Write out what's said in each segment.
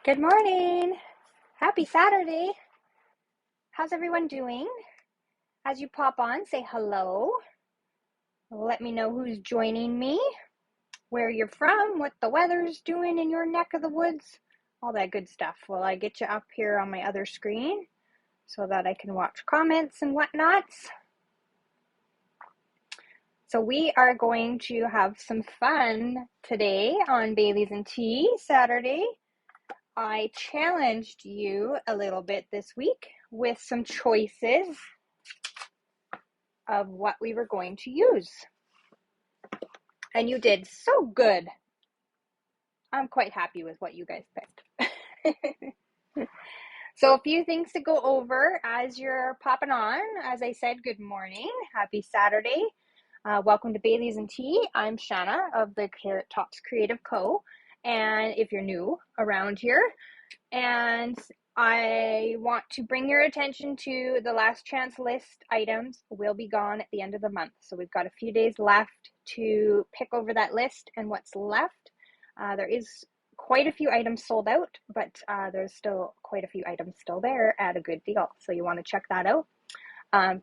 Good morning. Happy Saturday. How's everyone doing? As you pop on, say hello. Let me know who's joining me, where you're from, what the weather's doing in your neck of the woods, all that good stuff. Well, I get you up here on my other screen so that I can watch comments and whatnots. So we are going to have some fun today on Bailey's and Tea Saturday. I challenged you a little bit this week with some choices of what we were going to use. And you did so good. I'm quite happy with what you guys picked. So a few things to go over as you're popping on. As I said, good morning. Happy Saturday. Welcome to Bailey's and Tea. I'm Shanna of the Carrot Tops Creative Co. And if you're new around here, and I want to bring your attention to the last chance list items will be gone at the end of the month. So we've got a few days left to pick over that list and what's left. There is quite a few items sold out, but there's still quite a few items still there at a good deal. So you want to check that out.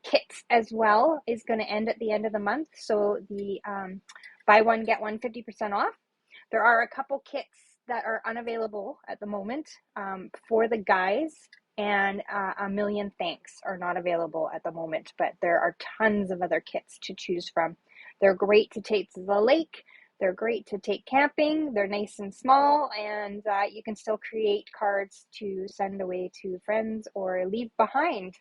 Kits as well is going to end at the end of the month. So the buy one, get one 50% off. There are a couple kits that are unavailable at the moment for the guys, and a million thanks are not available at the moment, but there are tons of other kits to choose from. They're great to take to the lake. They're great to take camping. They're nice and small, and you can still create cards to send away to friends or leave behind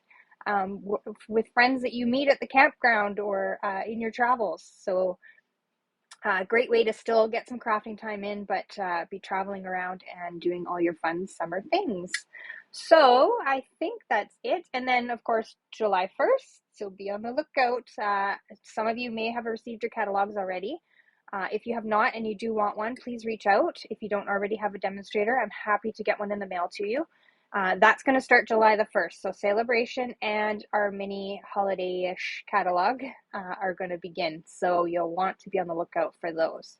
with friends that you meet at the campground or in your travels. So great way to still get some crafting time in, but be traveling around and doing all your fun summer things. So I think that's it. And then, of course, July 1st, so be on the lookout. Some of you may have received your catalogs already. If you have not and you do want one, please reach out. If you don't already have a demonstrator, I'm happy to get one in the mail to you. That's going to start July the 1st. So celebration and our mini holiday-ish catalog are going to begin. So you'll want to be on the lookout for those.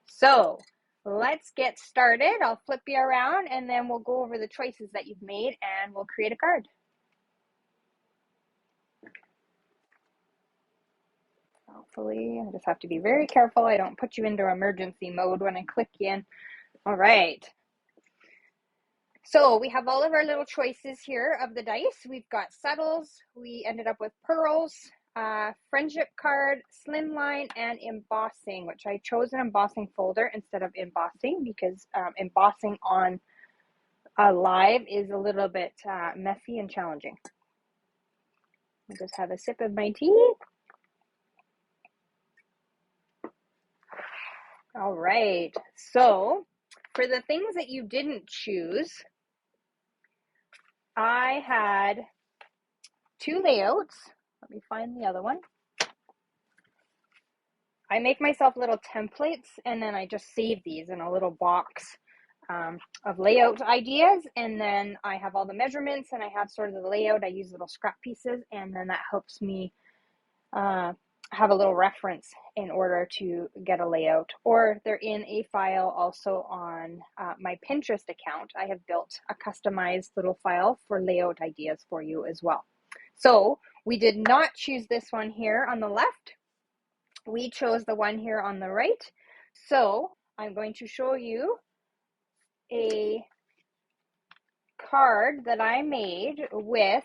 So let's get started. I'll flip you around and then we'll go over the choices that you've made and we'll create a card. Hopefully, I just have to be very careful I don't put you into emergency mode when I click you in. All right. So we have all of our little choices here of the dice. We've got subtles. We ended up with pearls, friendship card, slimline, and embossing, which I chose an embossing folder instead of embossing because embossing on live is a little bit messy and challenging. I'll just have a sip of my tea. All right. So for the things that you didn't choose, I had two layouts. Let me find the other one. I make myself little templates and then I just save these in a little box of layout ideas, and then I have all the measurements and I have sort of the layout. I use little scrap pieces, and then that helps me have a little reference in order to get a layout, or they're in a file also on my Pinterest account. I have built a customized little file for layout ideas for you as well. So we did not choose this one here on the left. We chose the one here on the right. So I'm going to show you a card that I made with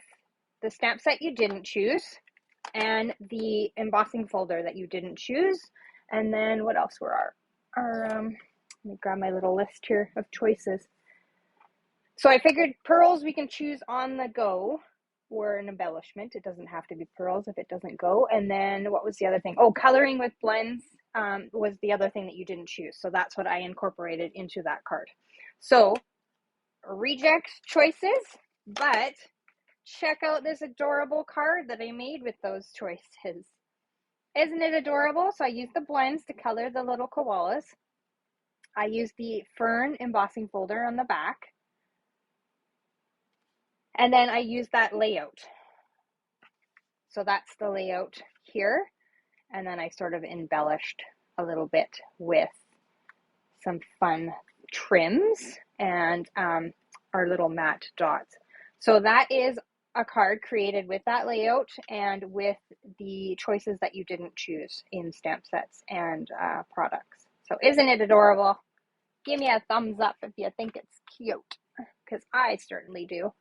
the stamp set you didn't choose and the embossing folder that you didn't choose. And then what else were our let me grab my little list here of choices. So I figured pearls we can choose on the go, or an embellishment. It doesn't have to be pearls if it doesn't go. And then what was the other thing? Oh, coloring with blends was the other thing that you didn't choose. So that's what I incorporated into that card. So reject choices, but check out this adorable card that I made with those choices. Isn't it adorable? So I used the blends to color the little koalas. I used the fern embossing folder on the back. And then I used that layout. So that's the layout here. And then I sort of embellished a little bit with some fun trims and our little matte dots. So that is a card created with that layout and with the choices that you didn't choose in stamp sets and products. So isn't it adorable? Give me a thumbs up if you think it's cute, because I certainly do.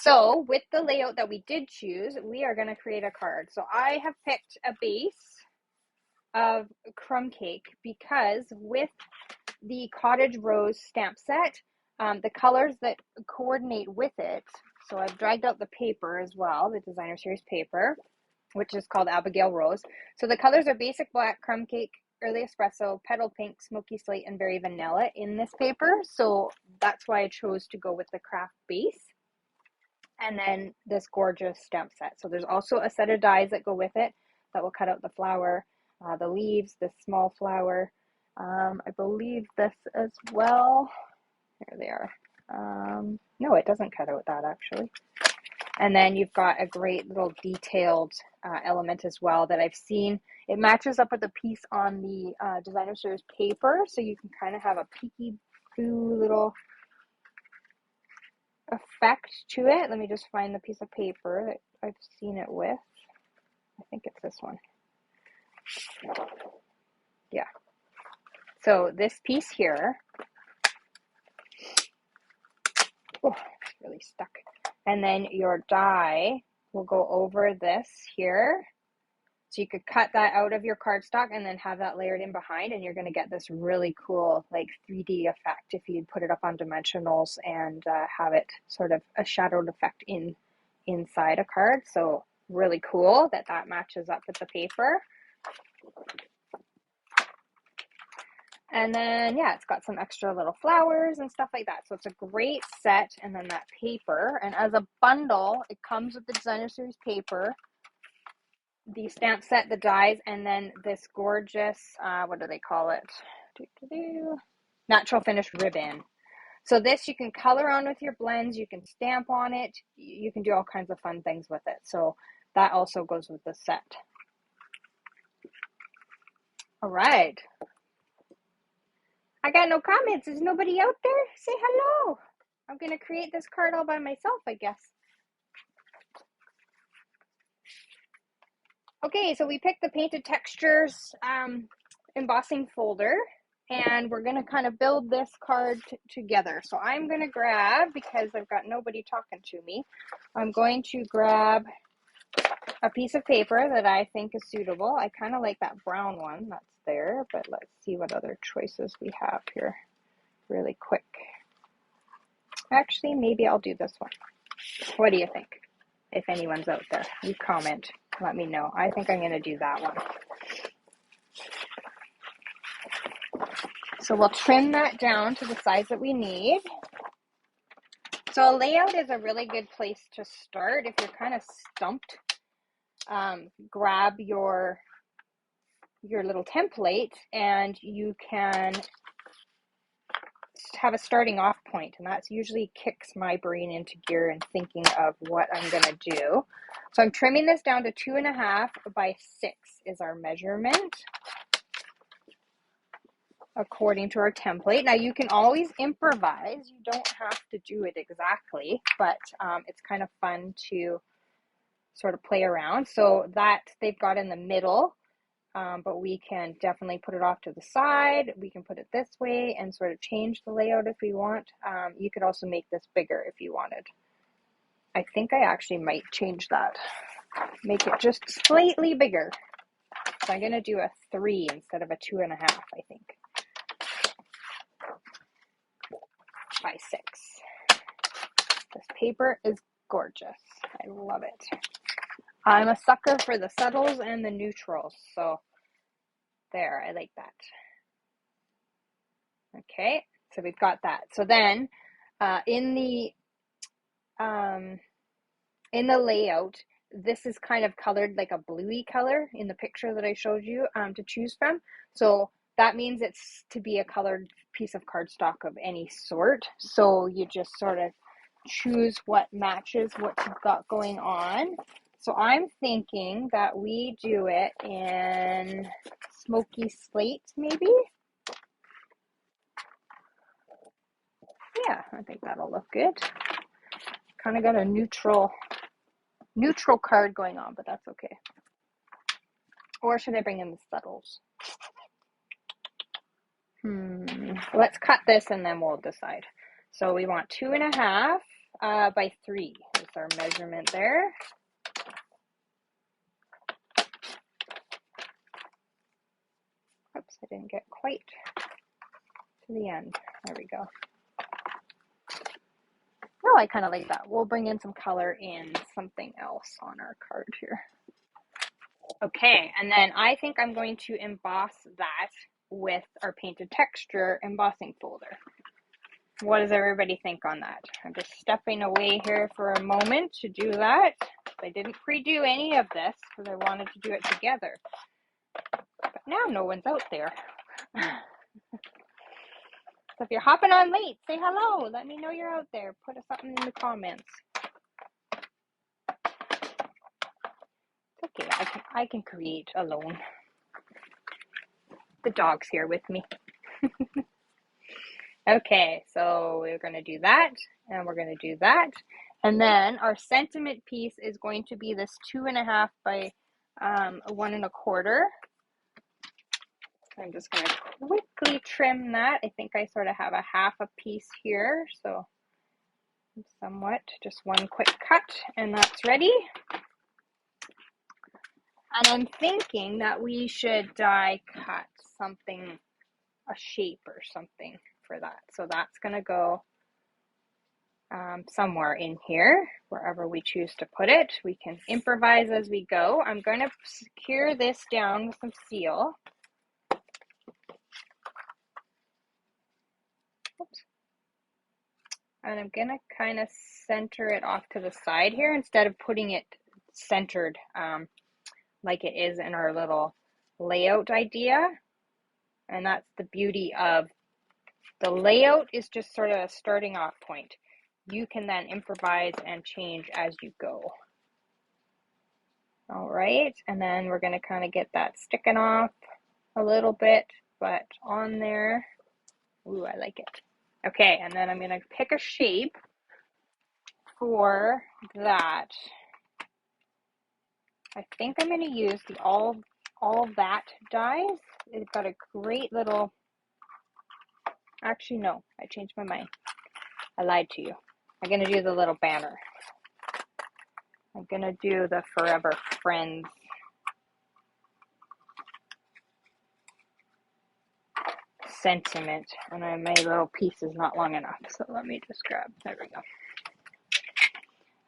So with the layout that we did choose, we are going to create a card. So I have picked a base of crumb cake because with the Cottage Rose stamp set, the colors that coordinate with it, so I've dragged out the paper as well, the designer series paper, which is called Abigail Rose. So the colors are basic black, crumb cake, early espresso, petal pink, smoky slate, and berry vanilla in this paper. So that's why I chose to go with the craft base. And then this gorgeous stamp set. So there's also a set of dies that go with it that will cut out the flower, the leaves, the small flower. I believe this as well. There they are. No, it doesn't cut out that actually. And then you've got a great little detailed element as well that I've seen. It matches up with a piece on the designer series paper, so you can kind of have a peeky-boo little effect to it. Let me just find the piece of paper that I've seen it with. I think it's this one. Yeah. So this piece here, oh, it's really stuck. And then your die will go over this here. So you could cut that out of your cardstock and then have that layered in behind, and you're going to get this really cool like 3D effect if you put it up on dimensionals and have it sort of a shadowed effect inside a card. So really cool that matches up with the paper. And then, yeah, it's got some extra little flowers and stuff like that. So it's a great set. And then that paper. And as a bundle, it comes with the designer series paper, the stamp set, the dies, and then this gorgeous, what do they call it? Natural finish ribbon. So this you can color on with your blends. You can stamp on it. You can do all kinds of fun things with it. So that also goes with the set. All right. I got no comments. Is nobody out there? Say hello. I'm going to create this card all by myself, I guess. Okay, so we picked the Painted Textures embossing folder, and we're going to kind of build this card together. So I'm going to grab, because I've got nobody talking to me, I'm going to grab a piece of paper that I think is suitable. I kind of like that brown one that's there, but let's see what other choices we have here really quick. Actually, maybe I'll do this one. What do you think? If anyone's out there, you comment, let me know. I think I'm going to do that one. So we'll trim that down to the size that we need. So a layout is a really good place to start. If you're kind of stumped, grab your little template and you can have a starting off point, and that's usually kicks my brain into gear and thinking of what I'm going to do. So I'm trimming this down to 2.5 by 6 is our measurement according to our template. Now you can always improvise. You don't have to do it exactly, but it's kind of fun to sort of play around. So that they've got in the middle, but we can definitely put it off to the side. We can put it this way and sort of change the layout if we want. You could also make this bigger if you wanted. I think I actually might change that. Make it just slightly bigger. So I'm going to do a 3 instead of a 2.5, I think. By 6. This paper is gorgeous. I love it. I'm a sucker for the subtles and the neutrals. So there, I like that. Okay, so we've got that. So then in the layout, this is kind of colored like a bluey color in the picture that I showed you to choose from. So that means it's to be a colored piece of cardstock of any sort. So you just sort of choose what matches what you've got going on. So I'm thinking that we do it in smoky slate, maybe. I think that'll look good. Kind of got a neutral card going on, but that's okay. Or should I bring in the subtles? Let's cut this and then we'll decide. So we want 2.5 by 3 is our measurement there. Oops, I didn't get quite to the end. There we go. Oh, I kind of like that. We'll bring in some color in something else on our card here. Okay, and then I think I'm going to emboss that with our painted texture embossing folder. What does everybody think on that? I'm just stepping away here for a moment to do that. I didn't pre-do any of this because I wanted to do it together. But now no one's out there. So if you're hopping on late, say hello. Let me know you're out there. Put something in the comments. Okay, I can create alone. The dog's here with me. Okay, so we're going to do that, and we're going to do that. And then our sentiment piece is going to be this 2.5 by 1.25. I'm just going to quickly trim that. I think I sort of have a half a piece here, so somewhat, just one quick cut, and that's ready. And I'm thinking that we should die cut something, a shape or something for that. So that's going to go somewhere in here, wherever we choose to put it. We can improvise as we go. I'm going to secure this down with some seal. Oops. And I'm going to kind of center it off to the side here instead of putting it centered like it is in our little layout idea. And that's the beauty of the layout, is just sort of a starting off point. You can then improvise and change as you go. All right, and then we're going to kind of get that sticking off a little bit, but on there. Ooh, I like it. Okay, and then I'm going to pick a shape for that. I think I'm going to use the all that dies. It's got a great little, actually no, I changed my mind. I lied to you. I'm going to do the little banner. I'm going to do the Forever Friends sentiment, and my little piece is not long enough, so let me just grab, there we go.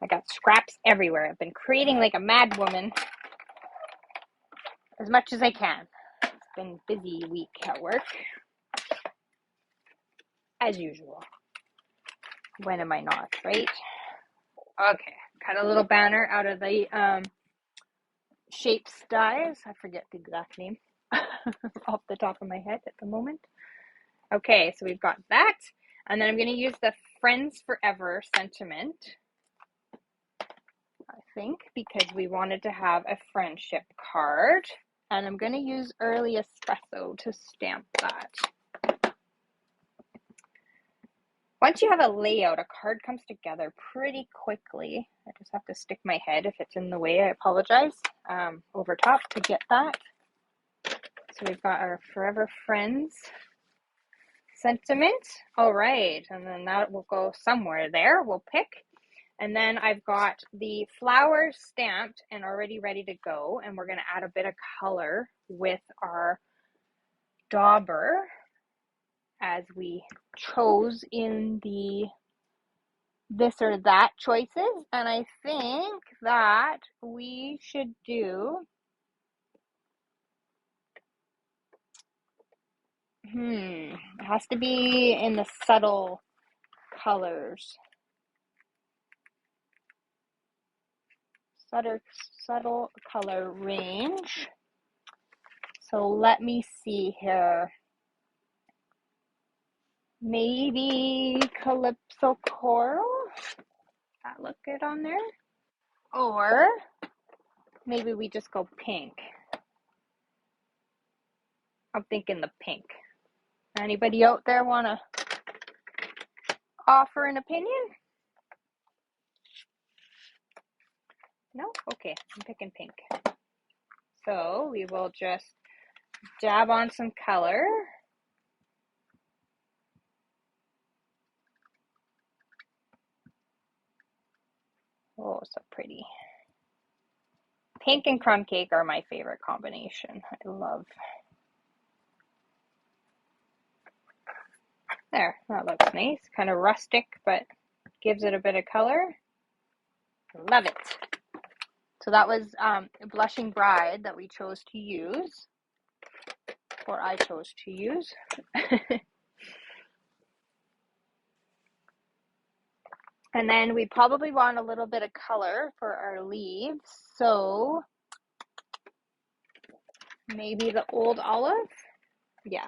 I got scraps everywhere. I've been creating like a mad woman as much as I can. It's been a busy week at work, as usual. When am I not, right? Okay, cut a little banner out of the shapes dies. I forget the exact name off the top of my head at the moment. Okay, so we've got that. And then I'm going to use the Friends Forever sentiment, I think, because we wanted to have a friendship card. And I'm going to use Early Espresso to stamp that. Once you have a layout, a card comes together pretty quickly. I just have to stick my head if it's in the way. I apologize. Over top to get that. So we've got our Forever Friends sentiment. All right, and then that will go somewhere there. We'll pick. And then I've got the flowers stamped and already ready to go. And we're going to add a bit of color with our dauber, as we chose in the this or that choices. And I think that we should do, it has to be in the subtle colors. Subtle color range. So let me see here. Maybe Calypso Coral. That look good on there? Or maybe we just go pink. I'm thinking the pink. Anybody out there want to offer an opinion? No? Okay, I'm picking pink. So we will just dab on some color. Oh, so pretty. Pink and crumb cake are my favorite combination. I love. There, that looks nice. Kind of rustic, but gives it a bit of color. Love it. So that was Blushing Bride that we chose to use, or I chose to use. And then we probably want a little bit of color for our leaves. So maybe the Old Olive? Yeah.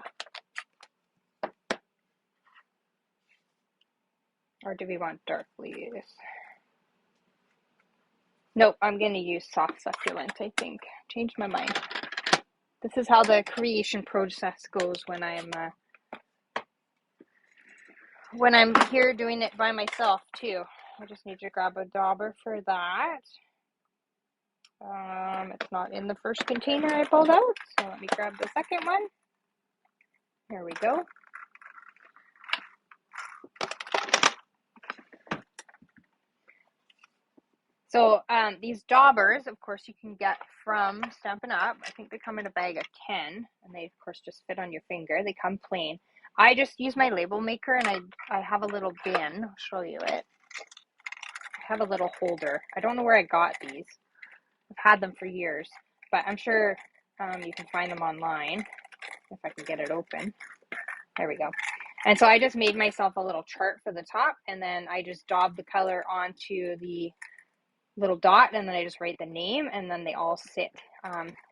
Or do we want dark leaves? Nope, I'm going to use soft succulent, I think. Changed my mind. This is how the creation process goes when I'm here doing it by myself too. I just need to grab a dauber for that. It's not in the first container I pulled out, so let me grab the second one. Here we go. So these daubers, of course, you can get from Stampin' Up. I think they come in a bag of 10, and they, of course, just fit on your finger. They come plain. I just use my label maker, and I have a little bin. I'll show you it. I have a little holder. I don't know where I got these. I've had them for years, but I'm sure you can find them online if I can get it open. There we go. And so I just made myself a little chart for the top, and then I just daub the color onto the little dot, and then I just write the name, and then they all sit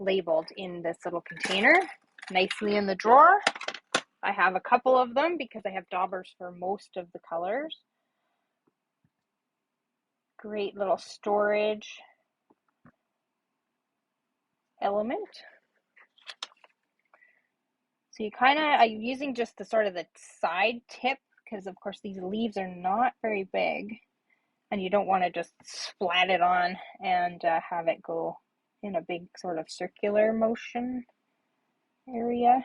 labeled in this little container nicely in the drawer. I have a couple of them because I have daubers for most of the colors. Great little storage element. So you kind of, I'm using just the sort of the side tip because of course these leaves are not very big, and you don't want to just splat it on and have it go in a big sort of circular motion area.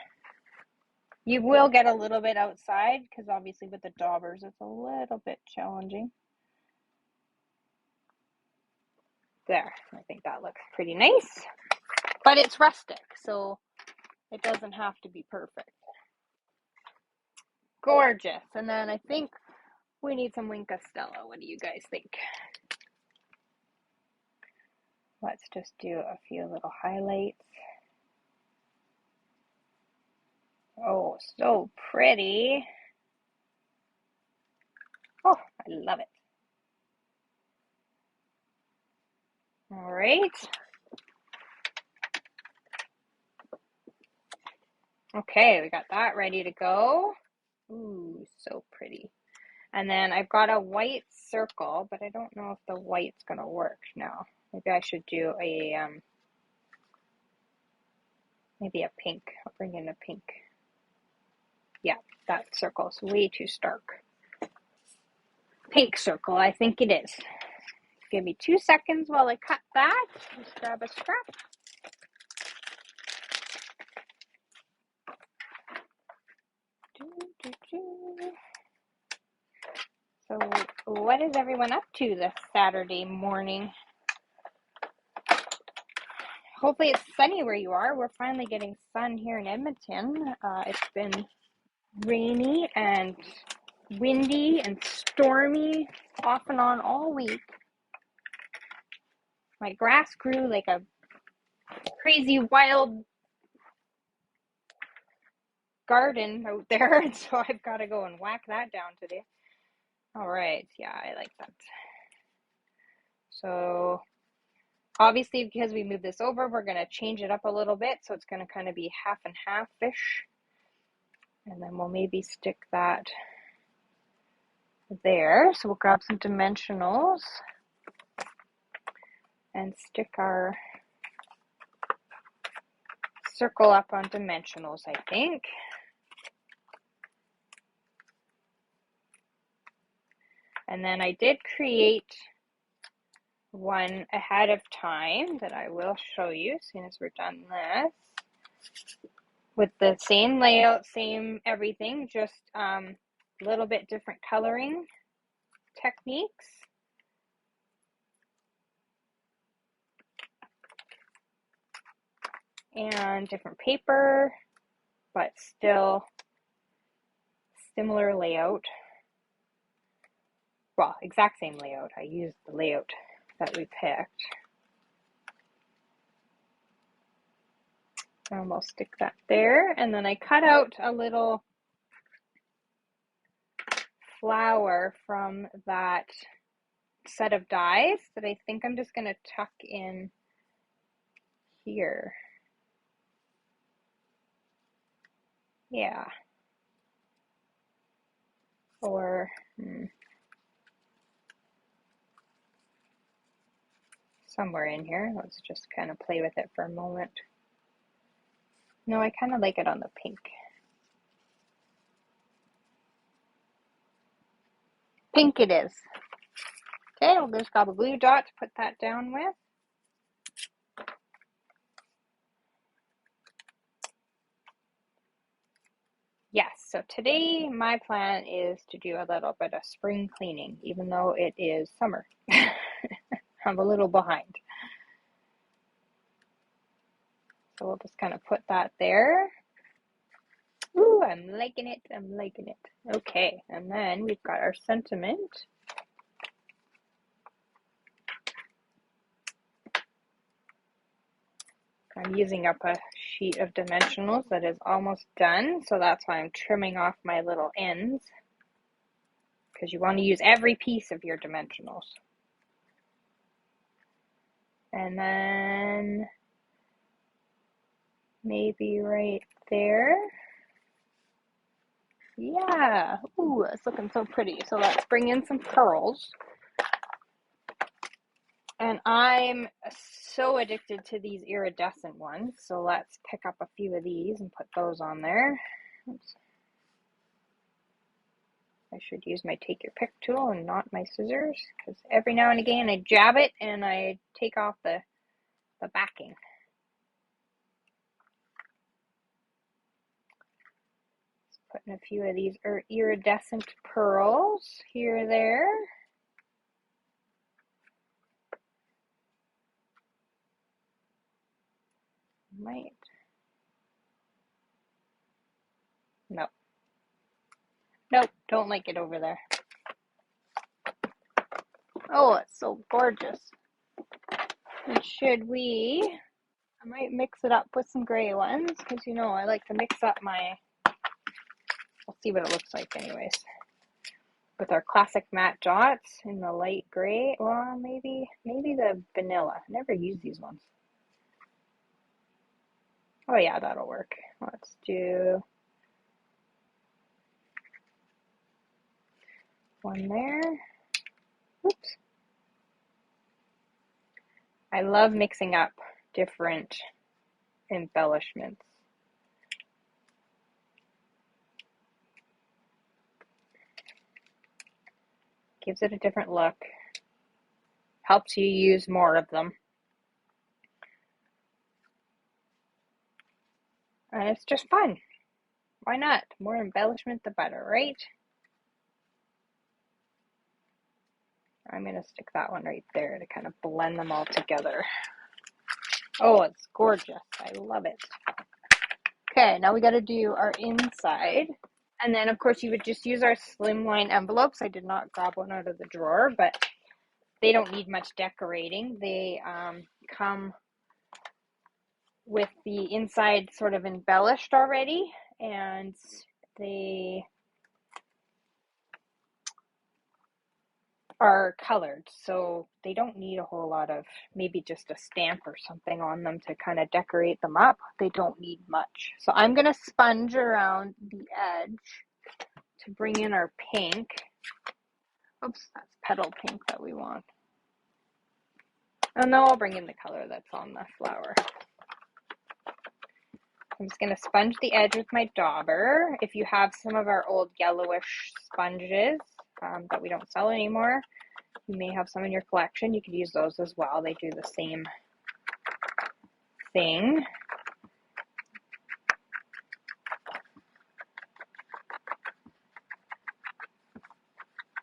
You will get a little bit outside because obviously with the daubers it's a little bit challenging. There, I think that looks pretty nice, but it's rustic, so it doesn't have to be perfect. Gorgeous. And then I think we need some Wink of Stella. What do you guys think? Let's just do a few little highlights. Oh, so pretty. Oh, I love it. All right. Okay, we got that ready to go. Ooh, so pretty. And then I've got a white circle, but I don't know if the white's going to work now. Maybe I should do a, maybe a pink. I'll bring in a pink. Yeah, that circle is way too stark. Pink circle, I think it is. Give me 2 seconds while I cut that. Just grab a scrap. So what is everyone up to this Saturday morning? Hopefully it's sunny where you are. We're finally getting sun here in Edmonton. It's been rainy and windy and stormy off and on all week. My grass grew like a crazy wild garden out there, and so I've got to go and whack that down today. All right, yeah, I like that. So obviously because we moved this over, we're going to change it up a little bit, so it's going to kind of be half and half-ish, and then we'll maybe stick that there. So we'll grab some dimensionals and stick our circle up on dimensionals, I think. And then I did create one ahead of time that I will show you as soon as we're done this. With the same layout, same everything, just a little bit different coloring techniques. And different paper, but still similar layout. Well, exact same layout. I used the layout that we picked. And we'll stick that there. And then I cut out a little flower from that set of dies that I think I'm just going to tuck in here. Yeah. Or somewhere in here. Let's just kind of play with it for a moment. No, I kind of like it on the pink. Pink it is. Okay, we'll just grab a glue dot to put that down with. Yes, so today my plan is to do a little bit of spring cleaning, even though it is summer. I'm a little behind. So we'll just kind of put that there. Ooh, I'm liking it. I'm liking it. Okay, and then we've got our sentiment. I'm using up a sheet of dimensionals that is almost done, so that's why I'm trimming off my little ends, because you want to use every piece of your dimensionals. And then maybe right there. Yeah, ooh, it's looking so pretty. So let's bring in some pearls. And I'm so addicted to these iridescent ones, so let's pick up a few of these and put those on there. Oops. I should use my take your pick tool and not my scissors, because every now and again I jab it and I take off the backing. Just putting a few of these iridescent pearls here or there. Might. Nope. Nope, don't like it over there. Oh, it's so gorgeous. And should we, I might mix it up with some gray ones, because you know I like to mix up my, we'll see what it looks like anyways. With our classic matte dots in the light gray, well, maybe the vanilla. I never use these ones. Oh yeah, that'll work. Let's do one there. Oops. I love mixing up different embellishments. Gives it a different look. Helps you use more of them. And it's just fun. Why not? The more embellishment, the better, right? I'm going to stick that one right there to kind of blend them all together. Oh, it's gorgeous. I love it. Okay, now we got to do our inside. And then, of course, you would just use our slimline envelopes. I did not grab one out of the drawer, but they don't need much decorating. They come with the inside sort of embellished already, and they are colored, so they don't need a whole lot of, maybe just a stamp or something on them to kind of decorate them up. They don't need much. So I'm going to sponge around the edge to bring in our pink. Oops, that's petal pink that we want. And now I'll bring in the color that's on the flower. I'm just going to sponge the edge with my dauber. If you have some of our old yellowish sponges, that we don't sell anymore. You may have some in your collection. You could use those as well. They do the same thing.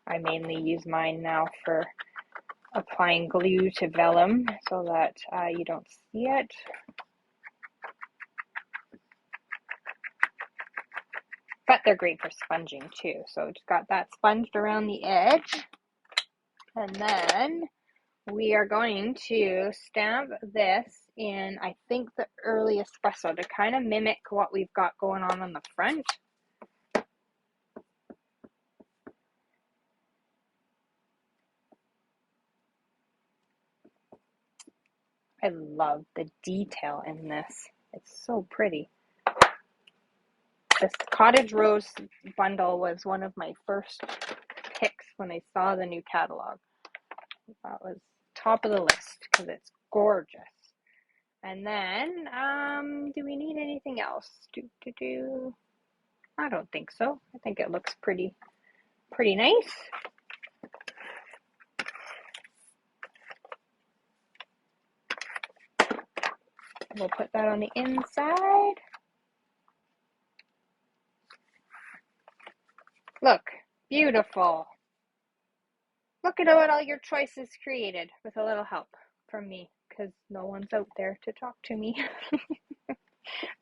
I mainly use mine now for applying glue to vellum so that you don't see it. But they're great for sponging too. So just got that sponged around the edge. And then we are going to stamp this in, I think, the early espresso to kind of mimic what we've got going on the front. I love the detail in this. It's so pretty. This Cottage Rose bundle was one of my first picks when I saw the new catalog. That was top of the list because it's gorgeous. And then, do we need anything else? I don't think so. I think it looks pretty nice. We'll put that on the inside. Look, beautiful. Look at what all your choices created with a little help from me, because no one's out there to talk to me.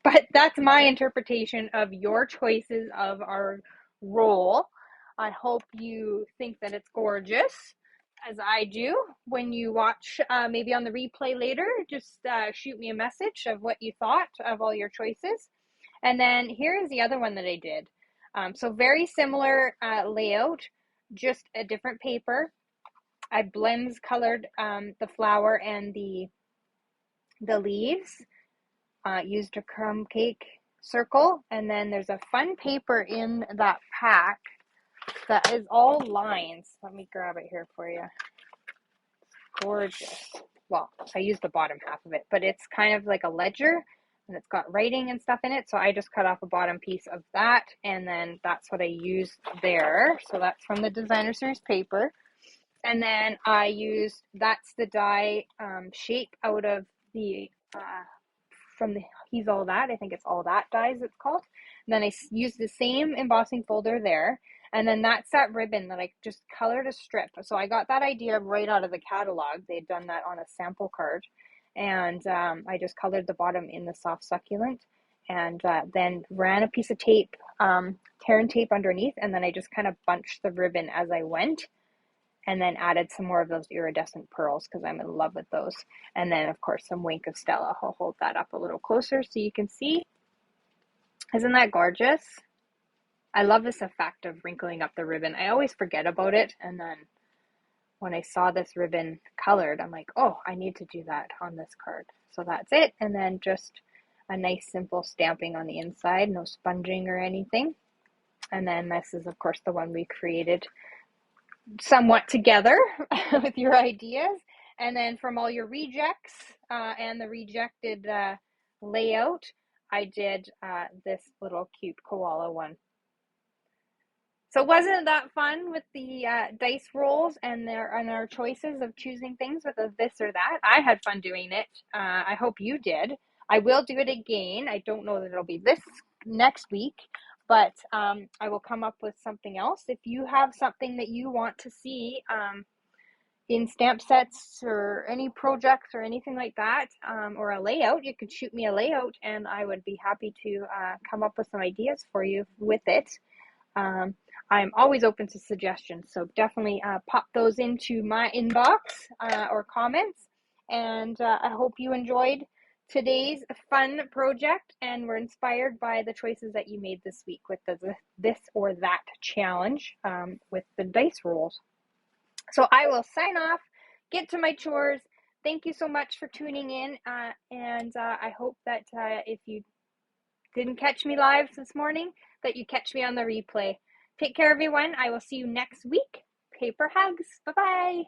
But that's my interpretation of your choices of our roll. I hope you think that it's gorgeous, as I do. When you watch, maybe on the replay later, just shoot me a message of what you thought of all your choices. And then here is the other one that I did. So very similar layout, just a different paper. I blends colored the flower and the leaves. Used a crumb cake circle, and then there's a fun paper in that pack that is all lines. Let me grab it here for you. Gorgeous. Well, I used the bottom half of it, but it's kind of like a ledger, and it's got writing and stuff in it, so I just cut off a bottom piece of that, and then that's what I used there. So that's from the Designer Series paper. And then I used, that's the die shape out of the from the He's All That. I think it's All That dies it's called. And then I used the same embossing folder there. And then that's that ribbon that I just colored a strip. So I got that idea right out of the catalog. They'd done that on a sample card. And I just colored the bottom in the soft succulent. And then ran a piece of tape, tear and tape underneath. And then I just kind of bunched the ribbon as I went. And then added some more of those iridescent pearls because I'm in love with those. And then, of course, some Wink of Stella. I'll hold that up a little closer so you can see. Isn't that gorgeous? I love this effect of wrinkling up the ribbon. I always forget about it. And then when I saw this ribbon colored, I'm like, oh, I need to do that on this card. So that's it. And then just a nice simple stamping on the inside. No sponging or anything. And then this is, of course, the one we created somewhat together with your ideas. And then from all your rejects and the rejected layout, I did this little cute koala one. So wasn't that fun with the dice rolls and our choices of choosing things with a this or that? I had fun doing it. I hope you did. I will do it again. I don't know that it'll be this next week, but I will come up with something else. If you have something that you want to see in stamp sets or any projects or anything like that, or a layout, you could shoot me a layout and I would be happy to come up with some ideas for you with it. I'm always open to suggestions, so definitely pop those into my inbox or comments. And I hope you enjoyed today's fun project and were inspired by the choices that you made this week with the this or that challenge with the dice rolls. So I will sign off, get to my chores. Thank you so much for tuning in, and I hope that if you didn't catch me live this morning, that you catch me on the replay. Take care, everyone. I will see you next week. Paper hugs. Bye-bye.